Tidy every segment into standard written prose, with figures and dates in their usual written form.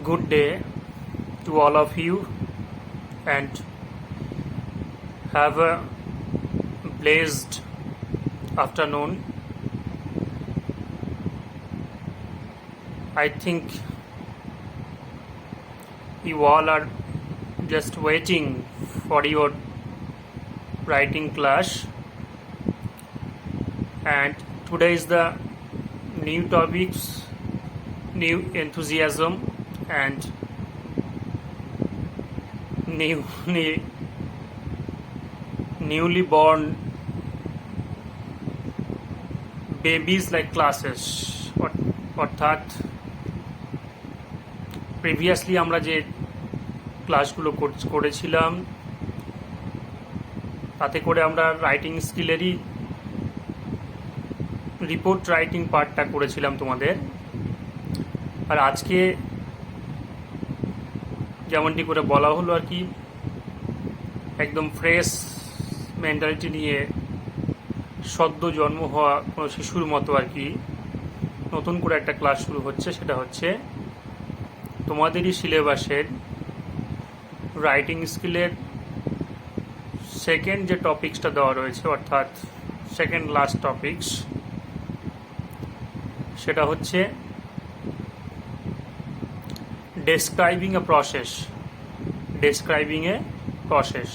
Good day to all of you and have a blessed afternoon. I think you all are just waiting for your writing class, and today is the new topics, new enthusiasm and newly born babies like classes অর্থাৎ previously আমরা যে ক্লাসগুলো করেছিলাম তাতে করে আমরা writing স্কিলেরই report writing পার্টটা করেছিলাম তোমাদের। আর আজকে যেমনটি করে বলা হলো আর কি, একদম ফ্রেশ মেন্টালিটি নিয়ে সদ্য জন্ম হওয়া কোনো শিশুর মতো আর কি নতুন করে একটা ক্লাস শুরু হচ্ছে। সেটা হচ্ছে তোমাদেরই সিলেবাসের রাইটিং স্কিলের সেকেন্ড যে টপিক্সটা দেওয়া রয়েছে, অর্থাৎ সেকেন্ড লাস্ট টপিক্স, সেটা হচ্ছে ডেসক্রাইবিং এ প্রসেস।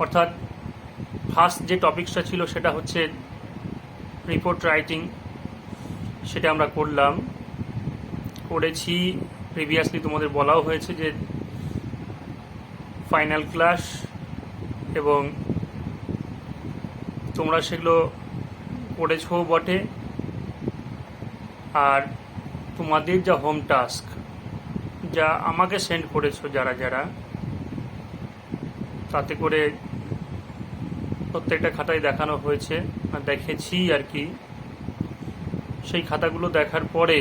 অর্থাৎ ফার্স্ট যে টপিক্সটা ছিল সেটা হচ্ছে রিপোর্ট রাইটিং, সেটা আমরা করেছি। প্রিভিয়াসলি তোমাদের বলাও হয়েছে যে ফাইনাল ক্লাস, এবং তোমরা সেগুলো করেছো বটে। আর তোমাদের যা হোম টাস্ক যা আমাকে সেন্ড করেছো যারা তাতে করে প্রত্যেকটা খাতায় দেখানো হয়েছে আর দেখেছি আর কি। সেই খাতাগুলো দেখার পরে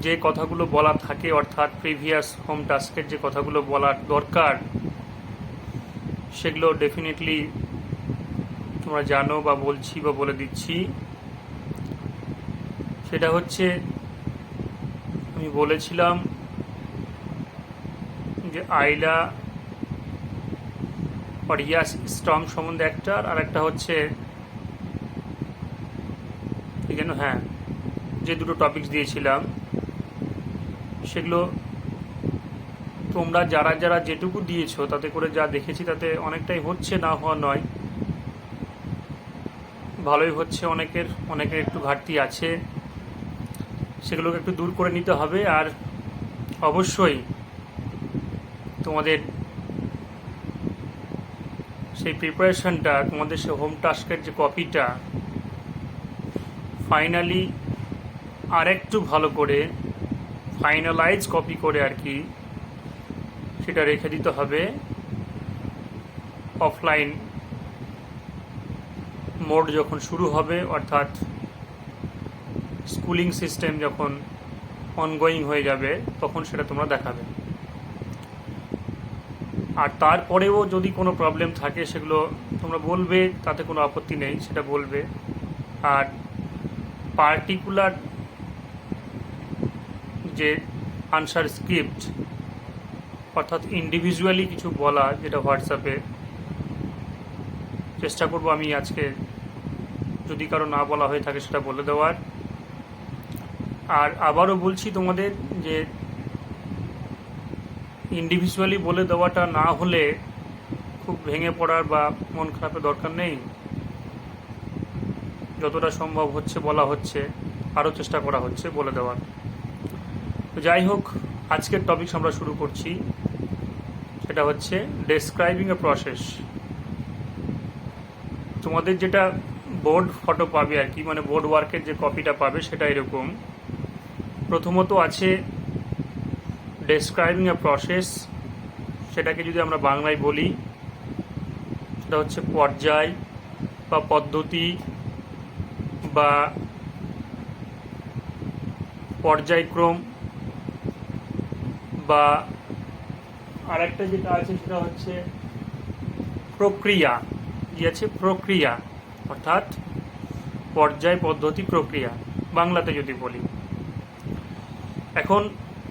যে কথাগুলো বলা থাকে, অর্থাৎ প্রিভিয়াস হোম টাস্কের যে কথাগুলো বলার দরকার, সেগুলো ডেফিনেটলি তোমরা জানো বা বলছি বা বলে দিচ্ছি। সেটা হচ্ছে আমি বলেছিলাম যে আইলা ইয়াস স্টর্ম সম্বন্ধে একটা, আর একটা হচ্ছে যে দুটো টপিকস দিয়েছিলাম সেগুলো তোমরা যারা যেটুকু দিয়েছো তাতে করে যা দেখেছি তাতে অনেকটাই হচ্ছে, না হওয়া নয়, ভালোই হচ্ছে। অনেকের একটু ঘাটতি আছে, সেগুলোকে একটু দূর করে নিতে হবে। আর অবশ্যই তোমাদের সেই প্রিপারেশনটা, তোমাদের সেই হোম টাস্কের যে কপিটা ফাইনালি আর একটু ভালো করে ফাইনালাইজ কপি করে আর কি সেটা রেখে দিতে হবে। অফলাইন মোড যখন শুরু হবে, অর্থাৎ স্কুলিং সিস্টেম যখন অনগোয়িং হয়ে যাবে, তখন সেটা তোমরা দেখাবে। আর তারপরেও যদি কোনো প্রবলেম থাকে সেগুলো তোমরা বলবে, তাতে কোনো আপত্তি নেই, সেটা বলবে। আর পার্টিকুলার যে আনসার স্ক্রিপ্ট, অর্থাৎ ইন্ডিভিজুয়ালি কিছু বলা, যেটা হোয়াটসঅ্যাপে চেষ্টা করব আমি আজকে, যদি কারো না বলা হয়ে থাকে সেটা বলে দেওয়ার। আর আবারও বলছি তোমাদের যে ইন্ডিভিজুয়ালি বলে দেওয়াটা না হলে খুব ভেঙে পড়ার বা মন খারাপের দরকার নেই। যতটা সম্ভব হচ্ছে বলা হচ্ছে, আরও চেষ্টা করা হচ্ছে বলে দেওয়ার। তো যাই হোক, আজকের টপিকস আমরা শুরু করছি। সেটা হচ্ছে ডেসক্রাইবিং এ প্রসেস। তোমাদের যেটা বোর্ড ফটো পাবে আর কি, মানে বোর্ড ওয়ার্কের যে কপিটা পাবে সেটা এরকম। প্রথমত আছে ডেসক্রাইবিং এ প্রসেস, সেটাকে যদি আমরা বাংলায় বলি সেটা হচ্ছে পর্যায় বা পদ্ধতি বা পর্যায়ক্রম, বা আরেকটা যেটা আছে সেটা হচ্ছে প্রক্রিয়া। প্রক্রিয়া অর্থাৎ পর্যায়, পদ্ধতি, প্রক্রিয়া, বাংলাতে যদি বলি। এখন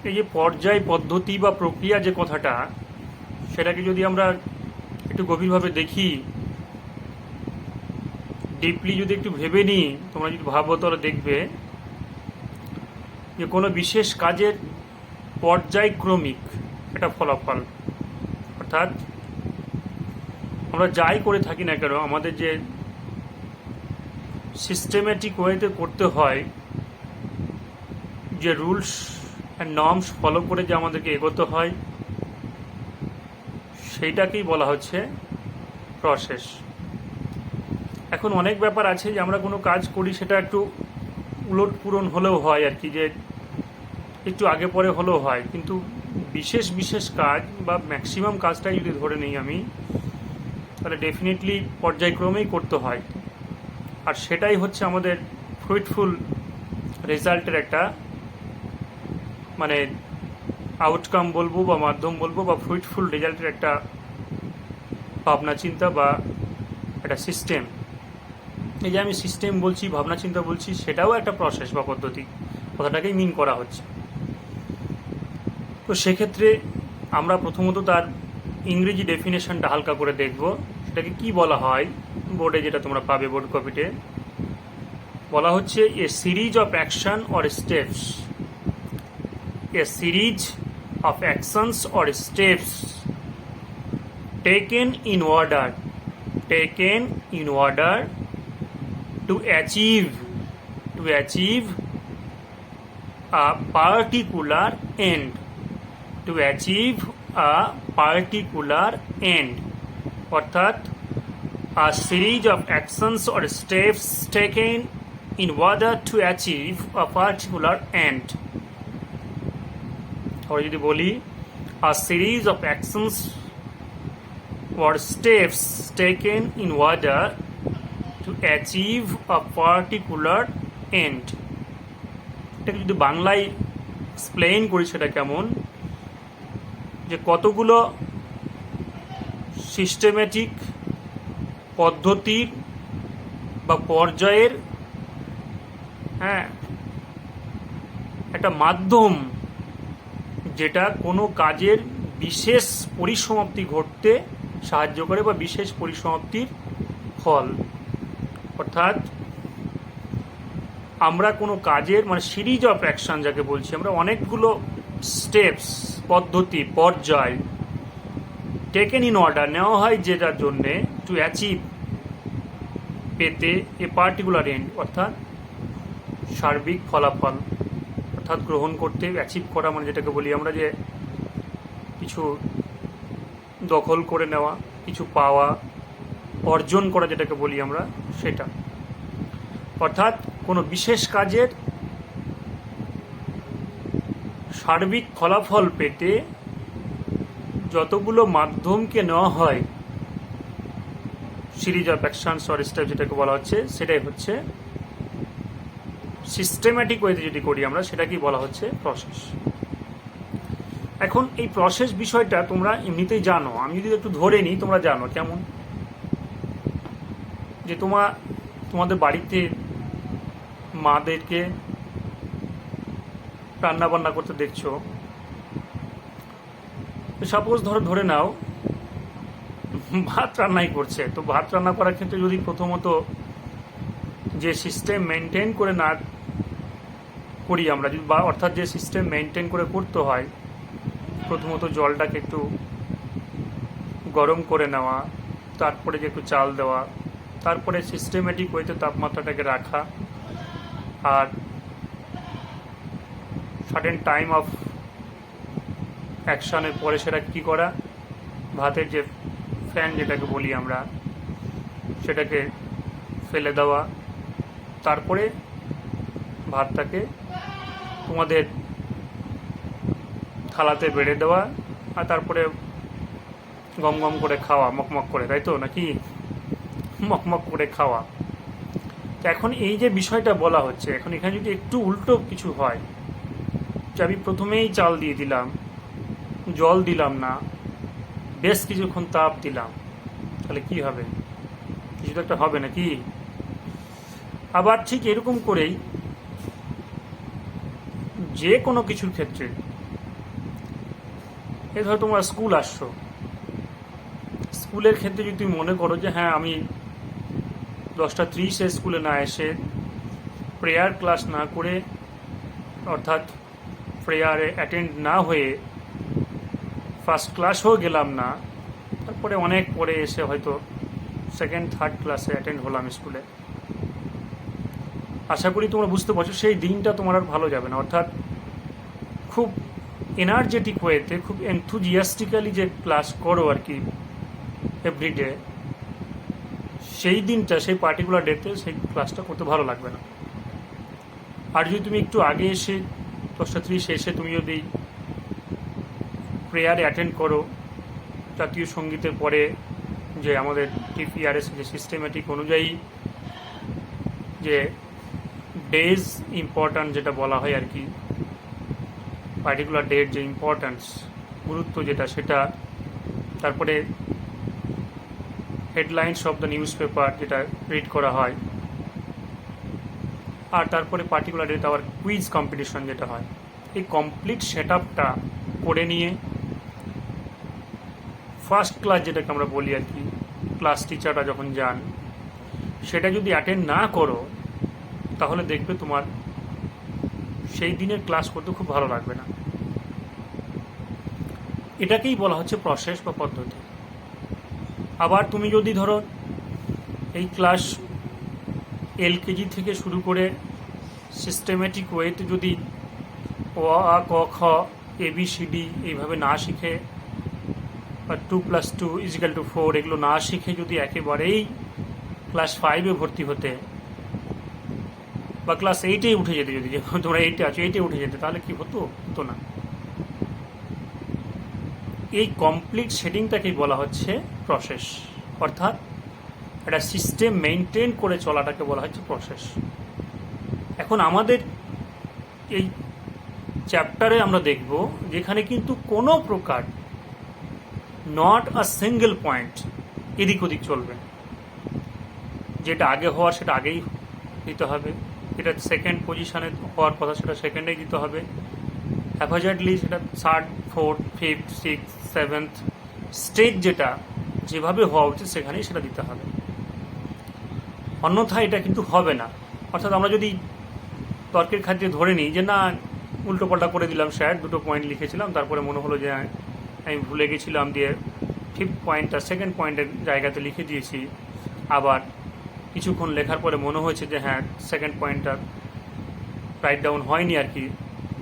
এই যে পর্যায় পদ্ধতি বা প্রক্রিয়া যে কথাটা, সেটাকে যদি আমরা একটু গভীরভাবে দেখি, ডিপলি যদি একটু ভেবে নিই, তোমরা যদি ভাবো তাহলে দেখবে যে কোনো বিশেষ কাজের পর্যায়ক্রমিক একটা ফলাফল, অর্থাৎ আমরা যাই করে থাকি না কেন আমাদের যে সিস্টেমেটিক ওয়েতে করতে হয়, যে রুলস অ্যান্ড নর্মস ফলো করে যে আমাদেরকে এগোতে হয়, সেইটাকেই বলা হচ্ছে প্রসেস। এখন অনেক ব্যাপার আছে যে আমরা কোনো কাজ করি সেটা একটু উলট পূরণ হলেও হয় আর কি, যে একটু আগে পরে হলেও হয়, কিন্তু বিশেষ বিশেষ কাজ বা ম্যাক্সিমাম কাজটাই যদি ধরে নিই আমি, তাহলে ডেফিনেটলি পর্যায়ক্রমেই করতে হয়। আর সেটাই হচ্ছে আমাদের ফ্রুটফুল রেজাল্টের একটা মানে আউটকাম বলবো বা মাধ্যম বলবো, বা ফ্রুটফুল রেজাল্টের একটা ভাবনা চিন্তা বা একটা সিস্টেম। এই যে আমি সিস্টেম বলছি, ভাবনা চিন্তা বলছি, সেটাও একটা প্রসেস বা পদ্ধতি, কথাটাকেই মিন করা হচ্ছে। তো সেক্ষেত্রে আমরা প্রথমত তার ইংরেজি ডেফিনেশনটা হালকা করে দেখব, সেটাকে কি বলা হয়। বোর্ডে যেটা তোমরা পাবে, বোর্ড কপিতে বলা হচ্ছে a series of action or steps, a series of actions or steps taken in order to achieve a particular end, অর্থাৎ a series of actions or steps taken in order to achieve a particular end। और যদি বলি a series of actions or steps taken in order to achieve a particular end। এটাকে যদি বাংলায় explain করি সেটা কেমন, যে কতগুলো সিস্টেমেটিক পদ্ধতির বা পর্যায়ের একটা মাধ্যম, যেটা কোনো কাজের বিশেষ পরিসমাপ্তি ঘটতে সাহায্য করে বা বিশেষ পরিসমাপ্তির ফল। অর্থাৎ আমরা কোনো কাজের মানে সিরিজ অফ অ্যাকশন যাকে বলছি আমরা, অনেকগুলো স্টেপস পদ্ধতি পর্যায় টেকেন ইন অর্ডার নেওয়া হয় যেটার জন্যে টু অ্যাচিভ পেতে এ পার্টিকুলার এন্ড, অর্থাৎ সার্বিক ফলাফল, অর্থাৎ গ্রহণ করতে, অ্যাচিভ করা মানে যেটাকে বলি আমরা যে কিছু দখল করে নেওয়া, কিছু পাওয়া, অর্জন করা যেটাকে বলি আমরা, সেটা। অর্থাৎ কোনো বিশেষ কাজের সার্বিক ফলাফল পেতে যতগুলো মাধ্যমকে নেওয়া হয়, series of actions or step যেটাকে বলা হচ্ছে, সেটাই হচ্ছে সিস্টেম্যাটিক ওয়েতে যদি করি আমরা, সেটাকেই বলা হচ্ছে প্রসেস। এখন এই প্রসেস বিষয়টা তোমরা এমনিতেই জানো, আমি যদি একটু ধরে নিই তোমরা জানো কেমন, যে তোমাদের বাড়িতে মাদেরকে রান্না বান্না করতে দেখছো, সাপোজ ধরে নাও ভাত রান্নাই করছে, তো ভাত রান্না করার ক্ষেত্রে যদি প্রথমত যে সিস্টেম মেনটেন করে না করি আমরা, যদি বা অর্থাৎ যে সিস্টেম মেনটেন করে করতে হয়, প্রথমত জলটাকে একটু গরম করে নেওয়া, তারপরে যে একটু চাল দেওয়া, তারপরে সিস্টেমেটিক ওয়েতে তাপমাত্রাটাকে রাখা, আর সার্টেন টাইম অফ অ্যাকশনের পরে সেটা কী করা, ভাতের যে ফ্যান যেটাকে বলি আমরা, সেটাকে ফেলে দেওয়া, তারপরে ভাতটাকে তোমাদের থালাতে বেড়ে দেওয়া, আর তারপরে গম গম করে খাওয়া, মকমক করে, তাই তো নাকি, মকমক করে খাওয়া। তো এখন এই যে বিষয়টা বলা হচ্ছে, এখন এখানে যদি একটু উল্টো কিছু হয়, যে আমি প্রথমেই চাল দিয়ে দিলাম, জল দিলাম না, বেশ কিছুক্ষণ তাপ দিলাম, তাহলে কি হবে? কিছু তো একটা হবে নাকি? আবার ঠিক এরকম করেই যে কোনো কিছুর ক্ষেত্রে, এই ধরো তোমরা স্কুল আসছো, স্কুলের ক্ষেত্রে যদি তুমি মনে করো যে হ্যাঁ আমি 10:30 স্কুলে না এসে প্রেয়ার ক্লাস না করে, অর্থাৎ প্রেয়ারে অ্যাটেন্ড না হয়ে ফার্স্ট ক্লাসও গেলাম না, তারপরে অনেক পরে এসে হয়তো সেকেন্ড থার্ড ক্লাসে অ্যাটেন্ড হলাম স্কুলে, আশা করি তোমরা বুঝতে পারছো সেই দিনটা তোমার আর ভালো যাবে না। অর্থাৎ খুব এনার্জেটিক ওয়েতে, খুব এনথুজিয়াস্টিক্যালি যে ক্লাস করো আর কি এভরিডে, সেই দিনটা, সেই পার্টিকুলার ডেতে সেই ক্লাসটা করতে ভালো লাগবে না। আর যদি তুমি একটু আগে এসে 10:30 এসে তুমি যদি প্রেয়ারে অ্যাটেন্ড করো, জাতীয় সঙ্গীতের পরে যে আমাদের টিপিআরএস যে সিস্টেমেটিক অনুযায়ী যে ডেজ ইম্পর্ট্যান্ট যেটা বলা হয় আর কি, পার্টিকুলার ডেট যে ইম্পর্ট্যান্স, গুরুত্ব যেটা, সেটা, তারপরে headlines of the news paper যেটা রিড করা হয়, আর তারপরে পার্টিকুলার ডেট আবার কুইজ কম্পিটিশন যেটা হয়, এই কমপ্লিট সেট আপটা করে নিয়ে ফার্স্ট ক্লাস যেটাকে আমরা বলি আর কি, ক্লাস টিচাররা যখন যান, সেটা যদি অ্যাটেন্ড না করো তাহলে দেখবে তোমার সেই দিনের ক্লাস করতে খুব ভালো লাগবে না। এটাকেই বলা হচ্ছে প্রসেস বা পদ্ধতি। আবার তুমি যদি ধরো এই ক্লাস এলকেজি থেকে শুরু করে সিস্টেমেটিক ওয়েতে যদি অ আ ক খ ABCD এইভাবে না শিখে, বা 2+2=4 এগুলো না শিখে যদি একেবারেই ক্লাস 5-এ ভর্তি হতে, বা ক্লাস 8-এ উঠে যেতে, যদি তোমরা 8-এ আছো 8-এ উঠে যেতে, তাহলে কি হতো? হতো না। এই কমপ্লিট সেটিংটাকেই বলা হচ্ছে প্রসেস, অর্থাৎ একটা সিস্টেম মেনটেন করে চলাটাকে বলা হচ্ছে প্রসেস। এখন আমাদের এই চ্যাপ্টারে আমরা দেখব যেখানে কিন্তু কোনো প্রকার নট আ সিঙ্গেল পয়েন্ট এদিক ওদিক চলবে, যেটা আগে হওয়ার সেটা আগেই দিতে হবে, এটা সেকেন্ড পজিশনে হওয়ার কথা সেটা সেকেন্ডেই দিতে হবে, হ্যাভাজার্ডলি সেটা third, fourth, fifth, six, seventh stage যেটা যেভাবে হওয়া উচিত সেখানেই সেটা দিতে হবে, অন্যথায় এটা কিন্তু হবে না। অর্থাৎ আমরা যদি তর্কের খাতিরে ধরে নিই যে না উল্টোপাল্টা করে দিলাম, স্যার 2টো পয়েন্ট লিখেছিলাম, তারপরে মনে হলো যে আমি ভুলে গেছিলাম, দিয়ে ফিফথ পয়েন্টটা সেকেন্ড পয়েন্টের জায়গাতে লিখে দিয়েছি, আবার কিছুক্ষণ লেখার পরে মনে হয়েছে যে হ্যাঁ সেকেন্ড পয়েন্টটা রাইট ডাউন হয়নি আর কি,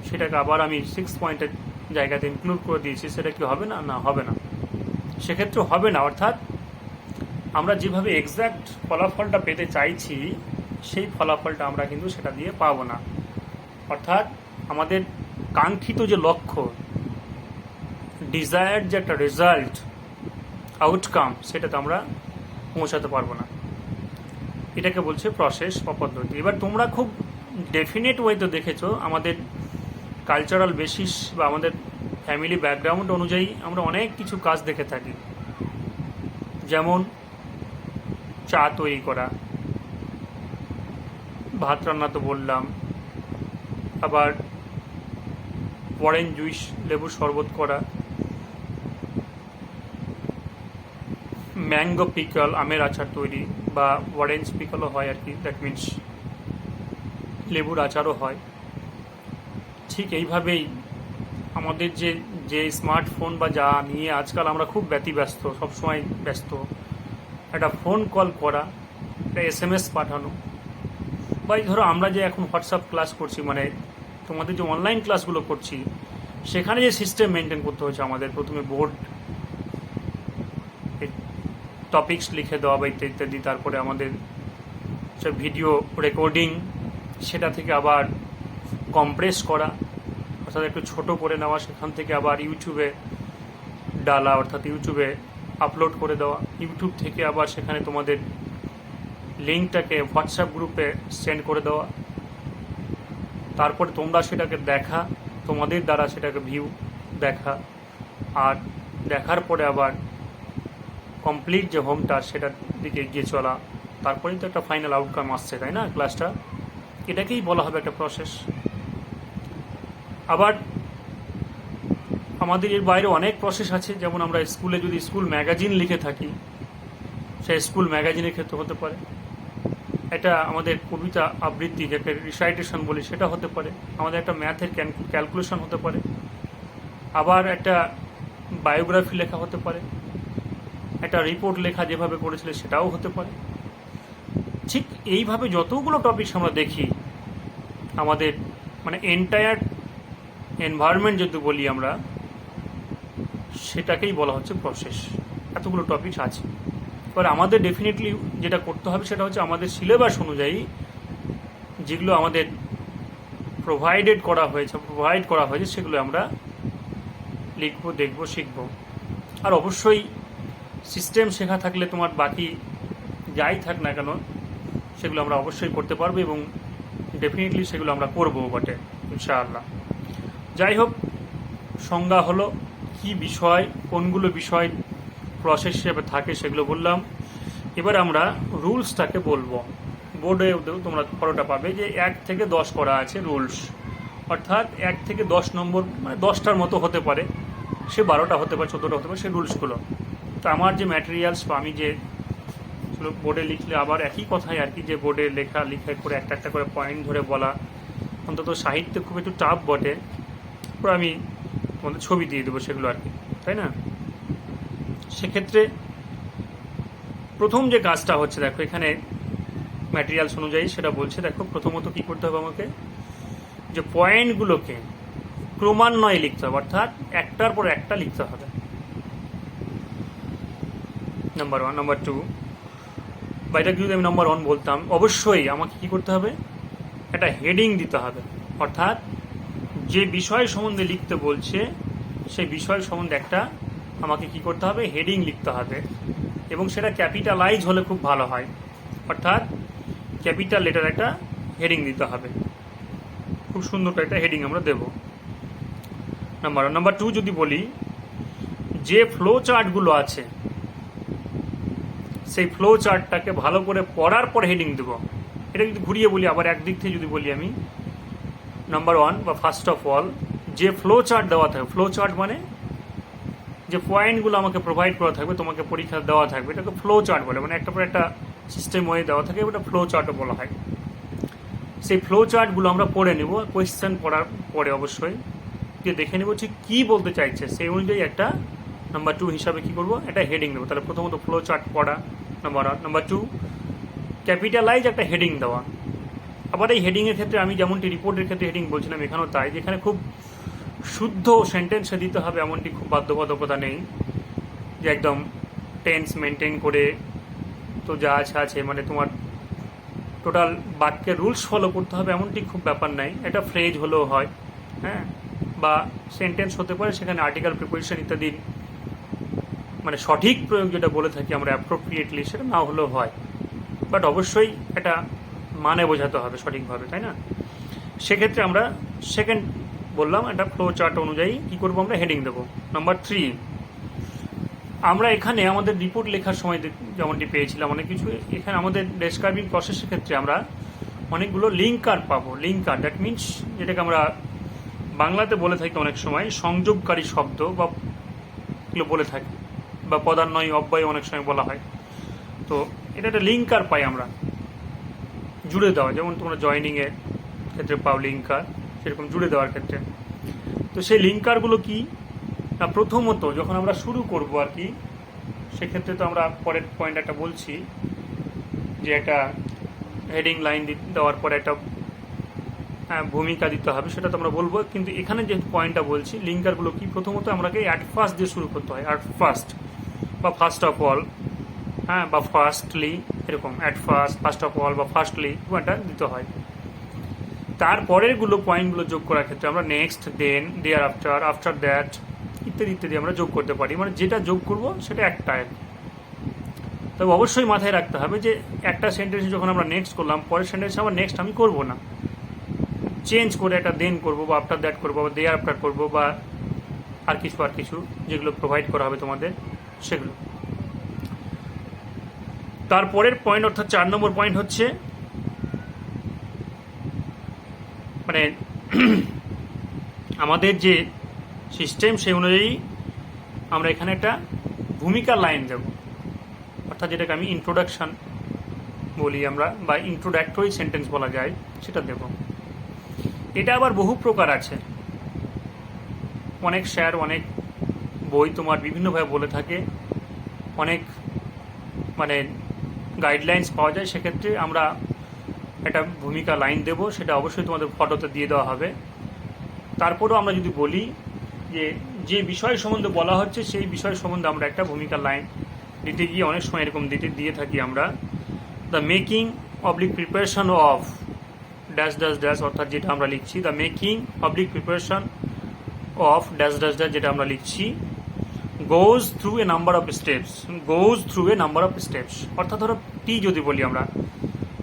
সেটাকে আবার আমি 6 পয়েন্টের জায়গাতে ইনক্লুড করে দিয়েছি, সেটা কি হবে না? না, হবে না, সেক্ষেত্রে হবে না। অর্থাৎ আমরা যেভাবে এক্স্যাক্ট ফলাফলটা পেতে চাইছি সেই ফলাফলটা আমরা কিন্তু সেটা দিয়ে পাবো না। অর্থাৎ আমাদের কাঙ্ক্ষিত যে লক্ষ্য, ডিজায়ার্ড যে একটা রেজাল্ট, আউটকাম, সেটাতে আমরা পৌঁছাতে পারবো না। এটাকে বলছে প্রসেস বা পদ্ধতি। এবার তোমরা খুব ডেফিনেট ওয়েতে দেখেছো আমাদের কালচারাল বেসিস বা আমাদের ফ্যামিলি ব্যাকগ্রাউন্ড অনুযায়ী আমরা অনেক কিছু কাজ দেখে থাকি, যেমন চা তৈরি করা, ভাত রান্না তো বললাম, আবার অরেঞ্জ জুইস, লেবুর শরবত করা, ম্যাঙ্গো পিকল, আমের আচার তৈরি, বা অরেঞ্জ পিকলও হয় আর কি, দ্যাট মিনস লেবুর আচারও হয়। ঠিক এইভাবেই আমাদের যে যে স্মার্টফোন বা যা নিয়ে আজকাল আমরা খুব ব্যতিব্যস্ত, সবসময় ব্যস্ত, একটা ফোন কল করা, একটা SMS পাঠানো, বা এই ধরো আমরা যে এখন হোয়াটসঅ্যাপ ক্লাস করছি, মানে তোমাদের যে অনলাইন ক্লাসগুলো করছি, সেখানে যে সিস্টেম মেনটেন করতে হচ্ছে আমাদের, প্রথমে বোর্ড টপিকস লিখে দেওয়া বা ইত্যাদি, তারপরে আমাদের সে ভিডিও রেকর্ডিং, সেটা থেকে আবার কম্প্রেস করা, অর্থাৎ একটু ছোটো করে নেওয়া, সেখান থেকে আবার ইউটিউবে ডালা, অর্থাৎ ইউটিউবে আপলোড করে দেওয়া, ইউটিউব থেকে আবার সেখানে তোমাদের লিঙ্কটাকে হোয়াটসঅ্যাপ গ্রুপে সেন্ড করে দেওয়া, তারপরে তোমরা সেটাকে দেখা, তোমাদের দ্বারা সেটাকে ভিউ দেখা, আর দেখার পরে আবার কমপ্লিট যে হোম টাস্ক সেটার দিকে এগিয়ে চলা, তারপরেই তো একটা ফাইনাল আউটকাম আসছে, তাই না ক্লাসটা? এটাকেই বলা হবে একটা প্রসেস। আবার আমাদের এর বাইরে অনেক প্রসেস আছে, যেমন আমরা স্কুলে যদি স্কুল ম্যাগাজিন লিখে থাকি, সেই স্কুল ম্যাগাজিনের ক্ষেত্রে হতে পারে। এটা আমাদের কবিতা আবৃত্তি, যাকে রিসাইটেশন বলি, সেটা হতে পারে। আমাদের একটা ম্যাথের ক্যালকুলেশন হতে পারে। আবার একটা বায়োগ্রাফি লেখা হতে পারে, একটা রিপোর্ট লেখা যেভাবে করেছিল সেটাও হতে পারে। ঠিক এইভাবে যতগুলো টপিকস আমরা দেখি, আমাদের মানে এন্টায়ার এনভায়রনমেন্ট যদি বলি আমরা, সেটাকেই বলা হচ্ছে প্রসেস। এতগুলো টপিকস আছে। এবার আমাদের ডেফিনেটলি যেটা করতে হবে সেটা হচ্ছে আমাদের সিলেবাস অনুযায়ী যেগুলো আমাদের প্রোভাইড করা হয়েছে সেগুলো আমরা লিখবো, দেখবো, শিখবো। আর অবশ্যই সিস্টেম শেখা থাকলে তোমার বাকি যাই থাক না কেন সেগুলো আমরা অবশ্যই করতে পারবো, এবং ডেফিনেটলি সেগুলো আমরা করবো বটে ইনশাআল্লাহ। যাই হোক, সংজ্ঞা হলো কি বিষয়, কোনগুলো বিষয় প্রসেস হিসেবে থাকে সেগুলো বললাম। এবার আমরা রুলসটাকে বলবো। বোর্ডে তোমরা ফটোটা পাবে যে 1 থেকে 10 করা আছে রুলস, অর্থাৎ 1 থেকে 10 নম্বর, মানে 10টার মতো হতে পারে, সে 12টা হতে পারে, 14টা হতে পারে, সেই রুলসগুলো। তো আমার যে ম্যাটেরিয়ালস বা আমি যে বোর্ডে লিখলে আবার একই কথাই আর কি, যে বোর্ডে লিখে করে একটা একটা করে পয়েন্ট ধরে বলা, অন্তত সাহিত্যে খুব একটু টাফ বটে। তারপর আমি তোমাদের ছবি দিয়ে দেবো সেগুলো আর কি, তাই না? সেক্ষেত্রে প্রথম যে কাজটা হচ্ছে, দেখো এখানে ম্যাটেরিয়ালস অনুযায়ী সেটা বলছে। দেখো প্রথমত কি করতে হবে আমাকে, যে পয়েন্টগুলোকে ক্রমান্বয়ে লিখতে হবে, অর্থাৎ একটার পর একটা লিখতে হবে। নাম্বার 1, নাম্বার 2, বা এটা যদি আমি নাম্বার 1 বলতাম, অবশ্যই আমাকে কি করতে হবে, একটা হেডিং দিতে হবে। অর্থাৎ যে বিষয় সম্বন্ধে লিখতে বলছে সেই বিষয় সম্বন্ধে একটা আমাকে কি করতে হবে, হেডিং লিখতে হবে, এবং সেটা ক্যাপিটালাইজ হলে খুব ভালো হয়। অর্থাৎ ক্যাপিটাল লেটার একটা হেডিং দিতে হবে, খুব সুন্দর একটা হেডিং আমরা দেব। নাম্বার 2 যদি বলি, যে ফ্লো চার্টগুলো আছে সেই ফ্লো চার্টটাকে ভালো করে পড়ার পর হেডিং দেব। এটা যদি ঘুরিয়ে বলি, আবার একদিক থেকে যদি বলি আমি, নাম্বার 1 বা ফার্স্ট অফ অল, যে ফ্লো চার্ট দেওয়া থাকবে, ফ্লো চার্ট মানে যে পয়েন্টগুলো আমাকে প্রোভাইড করা থাকবে, তোমাকে পরীক্ষা দেওয়া থাকবে, এটাকে ফ্লো চার্ট বলে। মানে একটা পর একটা সিস্টেম ওয়ে দেওয়া থাকে, ওটা ফ্লো চার্টও বলা হয়। সেই ফ্লো চার্টগুলো আমরা পড়ে নেব, কোয়েশ্চেন পড়ার পরে অবশ্যই যে দেখে নেব ঠিক কী বলতে চাইছে, সেই অনুযায়ী একটা নাম্বার 2 হিসাবে কি করব, একটা হেডিং দেবো। তাহলে প্রথমত ফ্লো চার্ট পড়া, নাম্বার 1। নাম্বার 2, ক্যাপিটালাইজ একটা হেডিং দেওয়া। আবার এই হেডিংয়ের ক্ষেত্রে আমি যেমনটি রিপোর্টের ক্ষেত্রে হেডিং বলছিলাম, এখানেও তাই, যেখানে খুব শুদ্ধ সেন্টেন্সে দিতে হবে এমনটি খুব বাধ্যবাধকতা নেই, যে একদম টেন্স মেনটেন করে তো যা আছে মানে তোমার টোটাল বাক্যের রুলস ফলো করতে হবে এমনটি খুব ব্যাপার নাই। এটা ফ্রেজ হলেও হয়, হ্যাঁ, বা সেন্টেন্স হতে পারে, সেখানে আর্টিকেল প্রিপোজিশন ইত্যাদি মানে সঠিক প্রয়োগ যেটা বলে থাকি আমরা অ্যাপ্রোপ্রিয়েটলি, সেটা না হলেও হয়, বাট অবশ্যই এটা মানে বোঝাতে হবে সঠিকভাবে, তাই না? সেক্ষেত্রে আমরা সেকেন্ড বললাম, একটা ফ্লো চার্ট অনুযায়ী কি করব, আমরা হেডিং দেবো। নাম্বার 3, আমরা এখানে আমাদের রিপোর্ট লেখার সময় যেমনটি পেয়েছিলাম অনেক কিছু, এখানে আমাদের ডেসক্রাইবিং প্রসেসের ক্ষেত্রে আমরা অনেকগুলো লিঙ্কার পাবো। লিঙ্কার, দ্যাট মিনস যেটাকে আমরা বাংলাতে বলে থাকি অনেক সময় সংযোগকারী শব্দ বা এগুলো বলে থাকি, বা পদান্বয়ী অব্যয় অনেক সময় বলা হয়। তো এটা একটা লিঙ্কার পাই আমরা, জুড়ে দেওয়া, যেমন তোমরা জয়নিংয়ের ক্ষেত্রে পাও লিঙ্কার, সেরকম জুড়ে দেওয়ার ক্ষেত্রে। তো সেই লিঙ্কারগুলো কি না, প্রথমত যখন আমরা শুরু করব আর কি, সেক্ষেত্রে তো আমরা পরের পয়েন্ট একটা বলছি, যে একটা হেডিং লাইন দেওয়ার পরে একটা ভূমিকা দিতে হবে, সেটা তো আমরা বলবো। কিন্তু এখানে যে পয়েন্টটা বলছি, লিঙ্কারগুলো কি, প্রথমত আমাকে অ্যাট ফার্স্ট দিয়ে শুরু করতে হয়, অ্যাট ফার্স্ট বা ফার্স্ট অফ অল, হ্যাঁ, বা ফার্স্টলি, এরকম অ্যাট ফার্স্ট অফ অল বা ফার্স্টলি এটা দিতে হয়। তারপরেরগুলো পয়েন্টগুলো যোগ করার ক্ষেত্রে আমরা next, then, thereafter, after that ইত্যাদি ইত্যাদি আমরা যোগ করতে পারি। মানে যেটা যোগ করব সেটা একটা। তবে অবশ্যই মাথায় রাখতে হবে যে একটা সেন্টেন্স যখন আমরা নেক্সট করলাম, পরের সেন্টেন্সে আবার নেক্সট আমি করব না, চেঞ্জ করে একটা দেন করব বা আফটার দ্যাট করবো বা দেয়ার আফটার করবো, বা আর কিছু যেগুলো প্রোভাইড করা হবে তোমাদের সেগুলো। তারপরের পয়েন্ট অর্থাৎ 4 নম্বর পয়েন্ট হচ্ছে মানে আমাদের যে সিস্টেম সেই অনুযায়ী আমরা এখানে একটা ভূমিকা লাইন দেব, অর্থাৎ যেটাকে আমি ইন্ট্রোডাকশন বলি আমরা, বা ইন্ট্রোডাক্টরি সেন্টেন্স বলা যায়, সেটা দেব। এটা আবার বহু প্রকার আছে, অনেক স্যার অনেক বই তোমার বিভিন্নভাবে বলে থাকে, অনেক মানে গাইডলাইন্স পাওয়া যায়। সেক্ষেত্রে আমরা একটা ভূমিকা লাইন দেব, সেটা অবশ্যই তোমাদের ফটোতে দিয়ে দেওয়া হবে। তারপরেও আমরা যদি বলি যে বিষয় সম্বন্ধে বলা হচ্ছে সেই বিষয় সম্বন্ধে আমরা একটা ভূমিকা লাইন দিতে গিয়ে অনেক সময় এরকম দিয়ে থাকি আমরা, the making oblique preparation of dash dash dash, অর্থাৎ যেটা আমরা লিখছি the making oblique preparation of dash dash dash, যেটা আমরা লিখছি goes through a number of steps, goes through a number of steps, অর্থাৎ ধরো টি যদি বলি আমরা,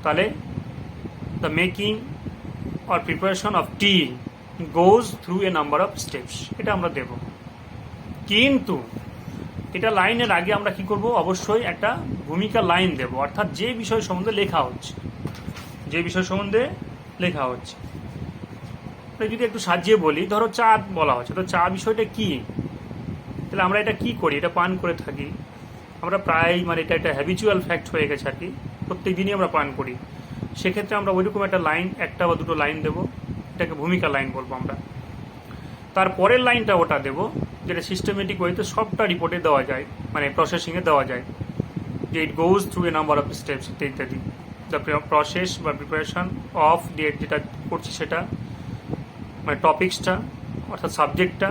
তাহলে the making or preparation of tea goes through a number of steps, এটা আমরা দেব। কিন্তু এটা লাইনের আগে আমরা কি করব, অবশ্যই একটা ভূমিকা লাইন দেব, অর্থাৎ যে বিষয় সম্বন্ধে লেখা হচ্ছে, যে বিষয় সম্বন্ধে লেখা হচ্ছে। যদি একটু সাজিয়ে বলি, ধরো চা বলা হচ্ছে, তো চা বিষয়টা কি, তাহলে আমরা এটা কি করি, এটা পান করে থাকি আমরা প্রায়, মানে এটা একটা হ্যাবিচুয়াল ফ্যাক্ট হয়ে গেছে আর কি, প্রত্যেক দিনই আমরা পান করি। সেক্ষেত্রে আমরা ওইরকম একটা লাইন, একটা বা দুটো লাইন দেবো, এটাকে ভূমিকা লাইন বলবো আমরা। তারপরের লাইনটা ওটা দেবো যেটা সিস্টেমেটিক ওয়েতে সবটা রিপোর্টে দেওয়া যায়, মানে প্রসেসিংয়ে দেওয়া যায়, যে it goes through a number of steps ইত্যাদি। দ্য প্রসেস বা প্রিপারেশন অফ যেটা করছি সেটা, মানে টপিক্সটা অর্থাৎ সাবজেক্টটা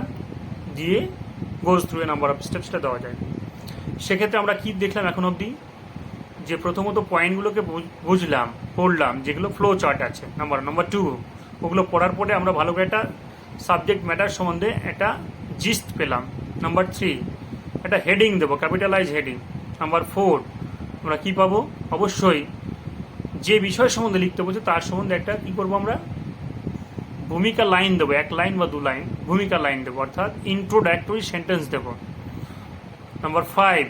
দিয়ে goes through a number of স্টেপসটা দেওয়া যায়। সেক্ষেত্রে আমরা কি দেখলাম এখন অবধি, যে প্রথমত পয়েন্টগুলোকে বুঝলাম, পড়লাম, যেগুলো ফ্লো চার্ট আছে নাম্বার 2, ওগুলো পড়ার পরে আমরা ভালো করে একটা সাবজেক্ট ম্যাটার সম্বন্ধে একটা জিস্ট পেলাম। নাম্বার 3 একটা হেডিং দেবো, ক্যাপিটালাইজ হেডিং। নাম্বার 4 আমরা কি পাবো, অবশ্যই যে বিষয় সম্বন্ধে লিখতে বলছে তার সম্বন্ধে একটা কি করবো আমরা, ভূমিকা লাইন দেবো, 1 লাইন বা 2 লাইন ভূমিকা লাইন দেবো, অর্থাৎ ইন্ট্রোডাক্টরি সেন্টেন্স দেবো। নাম্বার 5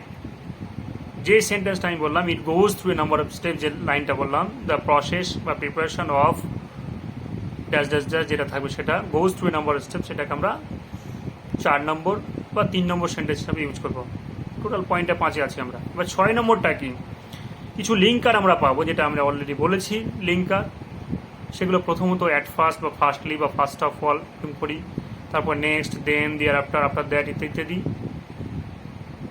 যে সেন্টেন্সটা আমি বললাম it goes through a number of step, যে লাইনটা বললাম দ্য প্রসেস বা preparation of dash dash dash, যেটা থাকবে সেটা goes through a number of step, সেটাকে আমরা 4 নম্বর বা 3 নম্বর সেন্টেন্স হিসাবে ইউজ করবো। টোটাল পয়েন্টটা 5 আছে আমরা। এবার 6 নম্বরটা কি, কিছু লিঙ্কার আমরা পাবো, যেটা আমরা অলরেডি বলেছি লিঙ্কার, সেগুলো প্রথমত অ্যাট ফার্স্ট বা ফার্স্টলি বা ফার্স্ট অফ অল করি, তারপর নেক্সট, দেন, দিয়ার আফটার, আফটার দ্যাট ইত্যাদি।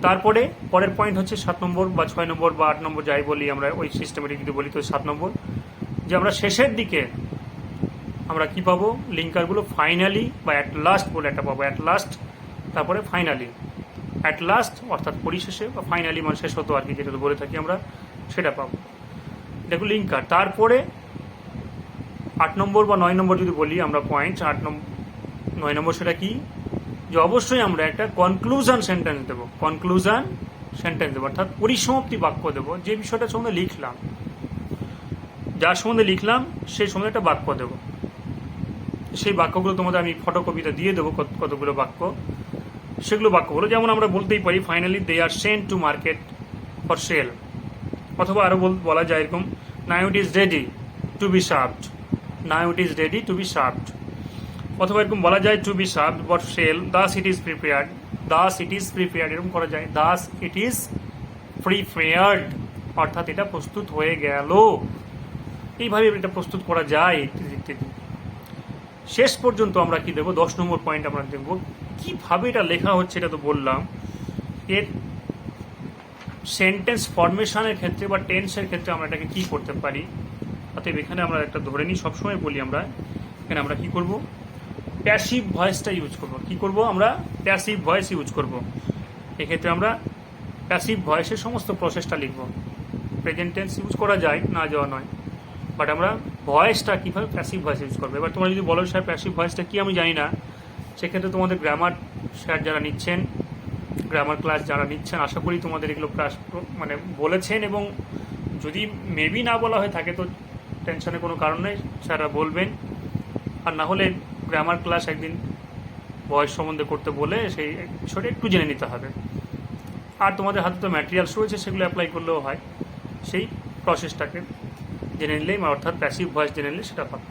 তারপরে পরের পয়েন্ট হচ্ছে 7 নম্বর বা 6 নম্বর বা 8 নম্বর যাই বলি আমরা, ওই সিস্টেমেটিক যদি বলি তো 7 নম্বর, যে আমরা শেষের দিকে আমরা কি পাবো, লিঙ্কারগুলো ফাইনালি বা অ্যাট লাস্ট বলে একটা পাবো, অ্যাট লাস্ট, তারপরে ফাইনালি। অ্যাট লাস্ট অর্থাৎ পরিশেষে, বা ফাইনালি মানে শেষ হতো আর কি, যেটা বলে থাকি আমরা, সেটা পাবো, দেখো লিঙ্কার। তারপরে 8 নম্বর বা 9 নম্বর যদি বলি আমরা পয়েন্ট, 9 নম্বর সেটা কি, যে অবশ্যই আমরা একটা কনক্লুশন সেন্টেন্স দেবো, কনক্লুশন সেন্টেন্স দেবো, অর্থাৎ পরিসমাপ্তি বাক্য দেবো, যে বিষয়টার সম্বন্ধে লিখলাম, যার সম্বন্ধে লিখলাম সেই সম্বন্ধে একটা বাক্য দেবো। সেই বাক্যগুলো তোমাদের আমি ফটোকপিটা দিয়ে দেবো, কতগুলো বাক্য, সেগুলো বাক্যগুলো যেমন আমরা বলতেই পারি, finally they are sent to market for sale, অথবা আরও বলা যায় এরকম, now it is ready to be served, now it is ready to be served, অথবা এরকম বলা যায় to be served for sale, thus it is prepared, thus it is prepared, এরকম করা যায়, দাস ইট ইজ প্রিপেয়ার্ড, অর্থাৎ এটা প্রস্তুত হয়ে গেল, এইভাবে এটা প্রস্তুত করা যায় ইত্যাদি। শেষ পর্যন্ত আমরা কি দেবো, 10 নম্বর পয়েন্ট আমরা দেখবো কিভাবে এটা লেখা হচ্ছে। এটা তো বললাম, এর সেন্টেন্স ফরমেশনের ক্ষেত্রে বা টেন্সের ক্ষেত্রে আমরা এটাকে কি করতে পারি। অতএব এখানে আমরা একটা ধরে নিই, সবসময় বলি আমরা, এখানে আমরা কি করব, প্যাসিভ ভয়েসটা ইউজ করব। কি করব আমরা, প্যাসিভ ভয়েস ইউজ করব। এক্ষেত্রে আমরা প্যাসিভ ভয়েসের সমস্ত প্রসেসটা লিখব। প্রেজেন্ট টেন্স ইউজ করা যায়, না যাওয়া নয়, বাট আমরা ভয়েসটা কীভাবে প্যাসিভ ভয়েস ইউজ করবো। এবার তোমরা যদি বলো স্যার প্যাসিভ ভয়েসটা কি আমি জানি না, সেক্ষেত্রে তোমাদের গ্রামার স্যার যারা নিচ্ছেন, গ্রামার ক্লাস যারা নিচ্ছেন, আশা করি তোমাদের এগুলো ক্লাস মানে বলেছেন, এবং যদি মেবি না বলা হয়ে থাকে তো টেনশনের কোনো কারণ নেই, স্যাররা বলবেন। আর না হলে গ্রামার ক্লাস একদিন ভয়েস সম্বন্ধে করতে বলে সেই বিষয়টা একটু জেনে নিতে হবে। আর তোমাদের হাতে তো ম্যাটেরিয়ালস রয়েছে, সেগুলো অ্যাপ্লাই করলেও হয়, সেই প্রসেসটাকে জেনে নিলেই, অর্থাৎ প্যাসিভ ভয়েস জেনে নিলে সেটা পাবে।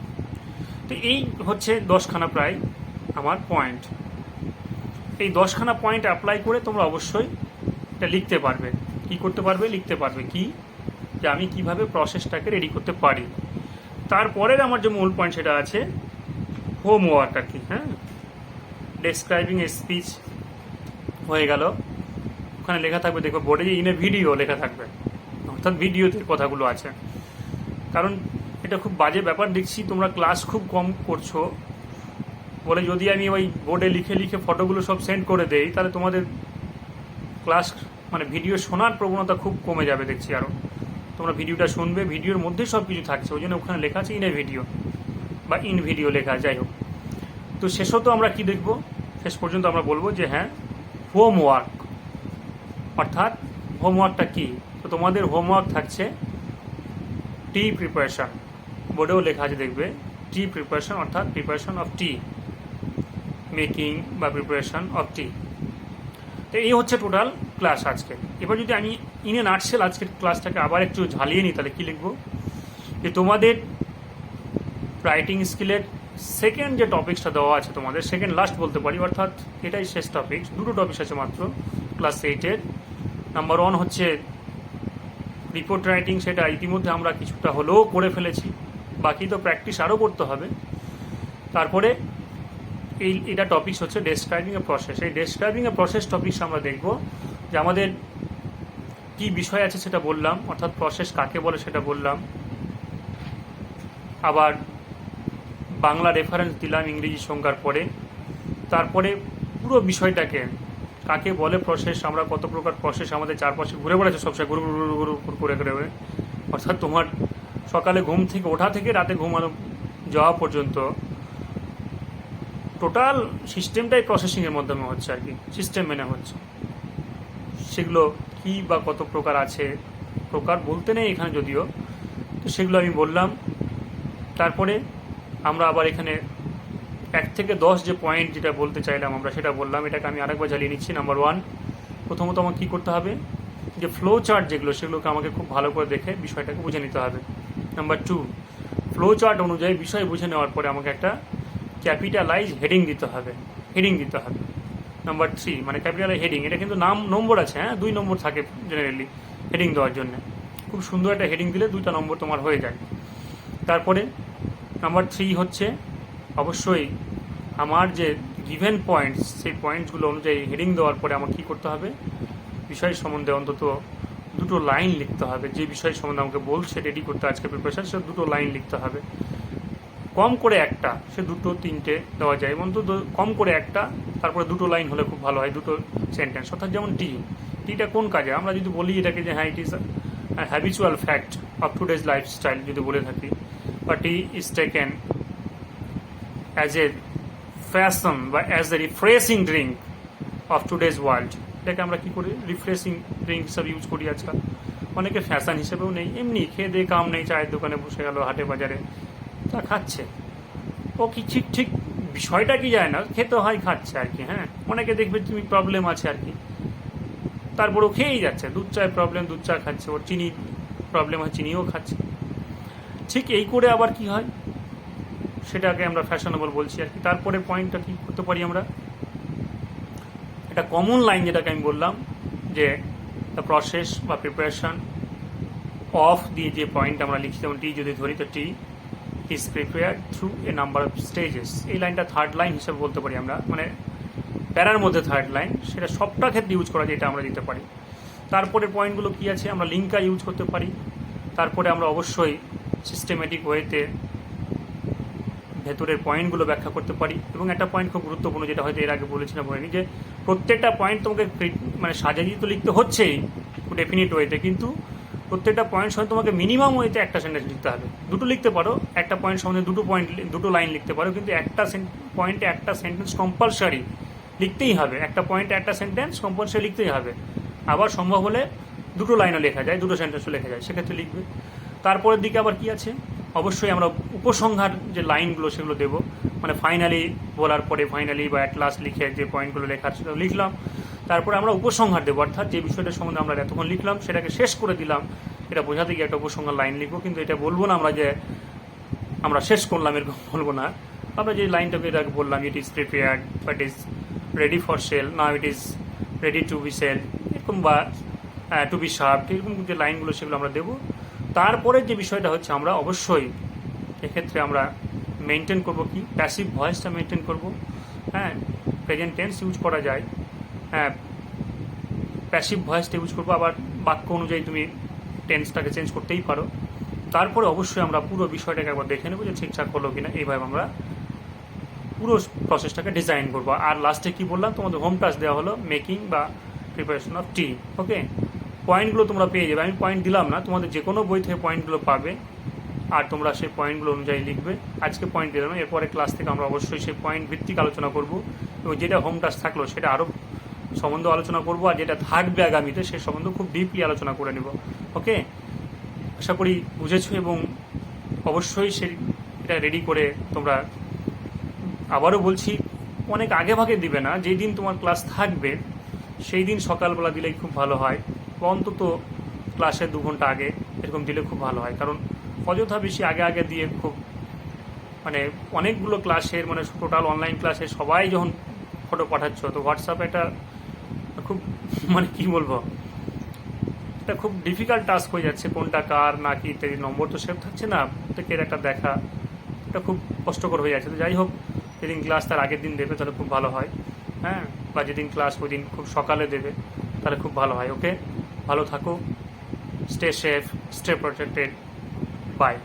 তো এই হচ্ছে 10খানা প্রায় আমার পয়েন্ট। এই 10খানা পয়েন্ট অ্যাপ্লাই করে তোমরা অবশ্যই এটা লিখতে পারবে। কি করতে পারবে? লিখতে পারবে কি, যে আমি কিভাবে প্রসেসটাকে রেডি করতে পারি। তারপরের আমার যে মূল পয়েন্ট সেটা আছে হোমওয়ার্ক আর কি। হ্যাঁ, ডেসক্রাইবিং এ স্পিচ হয়ে গেল, ওখানে লেখা থাকবে, দেখো বোর্ডে যে ইনে ভিডিও লেখা থাকবে, অর্থাৎ ভিডিওতে কথাগুলো আছে। কারণ এটা খুব বাজে ব্যাপার দেখছি, তোমরা ক্লাস খুব কম করছো বলে যদি আমি ওই বোর্ডে লিখে লিখে ফটোগুলো সব সেন্ড করে দেই, তাহলে তোমাদের ক্লাস মানে ভিডিও শোনার প্রবণতা খুব কমে যাবে দেখছি। আরও তোমরা ভিডিওটা শুনবে, ভিডিওর মধ্যে সব কিছু থাকছে, ওই জন্য ওখানে লেখা আছে ইন এ ভিডিও বা ইন ভিডিও লেখা, যাই হোক। তো শেষত আমরা কি দেখব? শেষ পর্যন্ত আমরা বলবো যে হ্যাঁ, হোমওয়ার্ক, অর্থাৎ হোমওয়ার্কটা কি। তো তোমাদের হোমওয়ার্ক থাকছে টি প্রিপারেশন, বোর্ডেও লেখা আছে দেখবে, টি প্রিপারেশন, অর্থাৎ প্রিপারেশন অফ টি, মেকিং বা প্রিপারেশন অফ টি। তো এই হচ্ছে টোটাল ক্লাস আজকে। এবার যদি আমি ইন এ নাটসেল আজকের ক্লাসটাকে আবার একটু ঝালিয়ে নিই, তাহলে কি লিখবো? যে তোমাদের রাইটিং স্কিলের সেকেন্ড যে টপিক্সটা দেওয়া আছে, তোমাদের সেকেন্ড লাস্ট বলতে পারি, অর্থাৎ এটাই শেষ টপিক। দুটো টপিক্স আছে মাত্র ক্লাস 8-এর। নাম্বার 1 হচ্ছে রিপোর্ট রাইটিং, সেটা ইতিমধ্যে আমরা কিছুটা হলেও করে ফেলেছি, বাকি তো প্র্যাকটিস আরও করতে হবে। তারপরে এটা টপিকস হচ্ছে ডেসক্রাইবিং এ প্রসেস। এই ডেসক্রাইবিং এ প্রসেস টপিকস আমরা দেখব যে আমাদের কি বিষয় আছে সেটা বললাম, অর্থাৎ প্রসেস কাকে বলে সেটা বললাম, আবার বাংলা রেফারেন্স দিলাম ইংরেজি সংজ্ঞার পরে। তারপরে পুরো বিষয়টাকে কাকে বলে প্রসেস, আমরা কত প্রকার প্রসেস আমাদের চারপাশে ঘুরে বেড়াচ্ছে সবসময় গুরু গুরু গুরু করে করে, অর্থাৎ তোমার সকালে ঘুম থেকে ওঠা থেকে রাতে ঘুমানো যাওয়া পর্যন্ত টোটাল সিস্টেমটাই প্রসেসিংয়ের মাধ্যমে হচ্ছে আর কি, সিস্টেম মেনে হচ্ছে। সেগুলো কি বা কত প্রকার আছে, প্রকার বলতে নেই এখানে যদিও, তো সেগুলো আমি বললাম। তারপরে আমরা আবার এখানে 1 থেকে 10 যে পয়েন্ট যেটা বলতে চাইলাম আমরা সেটা বললাম। এটাকে আমি আরেকবার জ্বালিয়ে নিচ্ছি। নাম্বার 1, প্রথমত আমাকে কী করতে হবে, যে ফ্লো চার্ট যেগুলো সেগুলোকে আমাকে খুব ভালো করে দেখে বিষয়টাকে বুঝে নিতে হবে। নাম্বার 2, ফ্লো চার্ট অনুযায়ী বিষয় বুঝে নেওয়ার পরে আমাকে একটা ক্যাপিটালাইজ হেডিং দিতে হবে, নাম্বার 3, মানে ক্যাপিটালাইজ হেডিং, এটা কিন্তু নম্বর আছে, হ্যাঁ 2 নম্বর থাকে জেনারেলি হেডিং দেওয়ার জন্য। খুব সুন্দর একটা হেডিং দিলে 2টা নম্বর তোমার হয়ে যায়। তারপরে নাম্বার 3 হচ্ছে অবশ্যই আমার যে গিভেন পয়েন্টস, সেই পয়েন্টসগুলো অনুযায়ী হেডিং দেওয়ার পরে আমাকে কী করতে হবে, বিষয় সম্বন্ধে অন্তত 2টো লাইন লিখতে হবে। যে বিষয় সম্বন্ধে আমাকে বলছে রেডি করতে আজকে প্রিপারেশন, সে 2টো লাইন লিখতে হবে, কম করে একটা, সে 2টো 3টে দেওয়া যায়, অন্তত কম করে একটা, তারপরে 2টো লাইন হলে খুব ভালো হয়, 2টো সেন্টেন্স। অর্থাৎ যেমন টিটা কোন কাজে, আমরা যদি বলি এটাকে যে হ্যাঁ it is habitual fact of today's lifestyle যদি বলে থাকি, বা tea is taken as a fashion বা as a refreshing drink of today's world, এটাকে আমরা কী করি, রিফ্রেশিং ড্রিঙ্ক হিসাবে ইউজ করি আজকাল। অনেকে ফ্যাশন হিসেবেও নেই, এমনি খেয়ে দিয়ে কাম নেই, চায়ের দোকানে বসে গেল, হাটে বাজারে তা খাচ্ছে, ও কি ঠিক ঠিক বিষয়টা কি যায় না, খেতে হয় খাচ্ছে আর কি। হ্যাঁ, অনেকে দেখবে তুমি প্রবলেম আছে আর কি, তারপর ও খেয়েই যাচ্ছে, দুধ চায় প্রবলেম, দুধ চা খাচ্ছে, ওর চিনি প্রবলেম হয়, চিনিও খাচ্ছে। ঠিক এই করে আবার কি হয়, সেটাকে আমরা ফ্যাশনেবল বলছি আর কি। তারপরে পয়েন্টটা কী করতে পারি আমরা, এটা কমন লাইন যেটাকে আমি বললাম, যে দ্য প্রসেস বা প্রিপারেশন অফ দিয়ে যে পয়েন্ট আমরা লিখছি, যেমন টি যদি ধরি তো tea is prepared through a number of stages, এই লাইনটা থার্ড লাইন হিসেবে বলতে পারি আমরা, মানে প্যারার মধ্যে থার্ড লাইন, সেটা সবটা ক্ষেত্রে ইউজ করা যায়, এটা আমরা দিতে পারি। তারপরে পয়েন্টগুলো কী আছে, আমরা লিঙ্কার ইউজ করতে পারি। তারপরে আমরা অবশ্যই সিস্টেমেটিক ওয়েতে ভেতরের পয়েন্টগুলো ব্যাখ্যা করতে পারি। এবং একটা পয়েন্ট খুব গুরুত্বপূর্ণ, যেটা হয়তো এর আগে বলেছিলাম বলিনি, যে প্রত্যেকটা পয়েন্ট তোমাকে মানে সাজিয়ে তো লিখতে হচ্ছেই ডেফিনিট ওয়েতে, কিন্তু প্রত্যেকটা পয়েন্ট সঙ্গে তোমাকে মিনিমাম ওয়েতে একটা সেন্টেন্স লিখতে হবে। 2টো লিখতে পারো, একটা পয়েন্ট সম্বন্ধে 2টো লাইন লিখতে পারো, কিন্তু একটা পয়েন্টে একটা সেন্টেন্স কম্পালসারি লিখতেই হবে, একটা পয়েন্টে একটা সেন্টেন্স কম্পালসারি লিখতেই হবে। আবার সম্ভব হলে 2টো লাইনও লেখা যায়, 2টো সেন্টেন্সও লেখা যায়, সেক্ষেত্রে লিখবে। তারপরের দিকে আবার কি আছে, অবশ্যই আমরা উপসংহার যে লাইনগুলো সেগুলো দেবো, মানে ফাইনালি বলার পরে ফাইনালি বা অ্যাট লাস্ট লিখে যে পয়েন্টগুলো লেখার সেটা লিখলাম। তারপরে আমরা উপসংহার দেবো, অর্থাৎ যে বিষয়টা সম্বন্ধে আমরা এতক্ষণ লিখলাম সেটাকে শেষ করে দিলাম, এটা বোঝাতে গিয়ে একটা উপসংহার লাইন লিখবো। কিন্তু এটা বলবো না আমরা যে আমরা শেষ করলাম, এরকম বলবো না, আমরা যে লাইনটাকে এটাকে বললাম, it is prepared, but is ready for sale, now it is ready to be sale, এরকম বা টু বি শার্পড, এরকম যে লাইনগুলো সেগুলো আমরা দেবো। তারপরে যে বিষয়টা হচ্ছে আমরা অবশ্যই এক্ষেত্রে আমরা মেনটেন করবো কি, প্যাসিভ ভয়েসটা মেনটেন করবো। হ্যাঁ, প্রেজেন্ট টেন্স ইউজ করা যায়, হ্যাঁ প্যাসিভ ভয়েসটা ইউজ করবো, আবার বাক্য অনুযায়ী তুমি টেন্সটাকে চেঞ্জ করতেই পারো। তারপরে অবশ্যই আমরা পুরো বিষয়টাকে একবার দেখে নেবো যে ঠিকঠাক হলো কিনা, এইভাবে আমরা পুরো প্রসেসটাকে ডিজাইন করবো। আর লাস্টে কি বললাম, তোমাদের হোম টাস্ক দেওয়া হলো মেকিং বা প্রিপারেশন অফ টি। ওকে, পয়েন্টগুলো তোমরা পেয়ে যাবে, আমি পয়েন্ট দিলাম না, তোমাদের যে কোনো বই থেকে পয়েন্টগুলো পাবে, আর তোমরা সেই পয়েন্টগুলো অনুযায়ী লিখবে। আজকে পয়েন্ট দিলাম, এরপরে ক্লাস থেকে আমরা অবশ্যই সেই পয়েন্ট ভিত্তিক আলোচনা করব, এবং যেটা হোম টাস্ক থাকলো সেটা আরও সম্বন্ধে আলোচনা করব, আর যেটা থাকবে আগামীতে সে সম্বন্ধে খুব ডিপলি আলোচনা করে নেব। ওকে, আশা করি বুঝেছো, এবং অবশ্যই এটা রেডি করে তোমরা, আবারও বলছি, অনেক আগে ভাগে দিবে না, যেই দিন তোমার ক্লাস থাকবে সেই দিন সকালবেলা দিলেই খুব ভালো হয়, বা অন্তত ক্লাসের 2 ঘন্টা আগে এরকম দিলে খুব ভালো হয়। কারণ অযথা বেশি আগে আগে দিয়ে খুব মানে অনেকগুলো ক্লাসের মানে টোটাল অনলাইন ক্লাসে সবাই যখন ফটো পাঠাচ্ছ, তো হোয়াটসঅ্যাপে এটা খুব মানে কি বলবো, এটা খুব ডিফিকাল্ট টাস্ক হয়ে যাচ্ছে, কোনটা কার না কি ইত্যাদি, নম্বর তো সেভ থাকছে না, প্রত্যেকের একটা দেখা, এটা খুব কষ্টকর হয়ে যাচ্ছে। তো যাই হোক, যেদিন ক্লাস তার আগের দিন দেবে তাহলে খুব ভালো হয়, হ্যাঁ, বা যেদিন ক্লাস ওই দিন খুব সকালে দেবে তাহলে খুব ভালো হয়। ওকে, ভালো থাকো, stay safe, stay protected, by.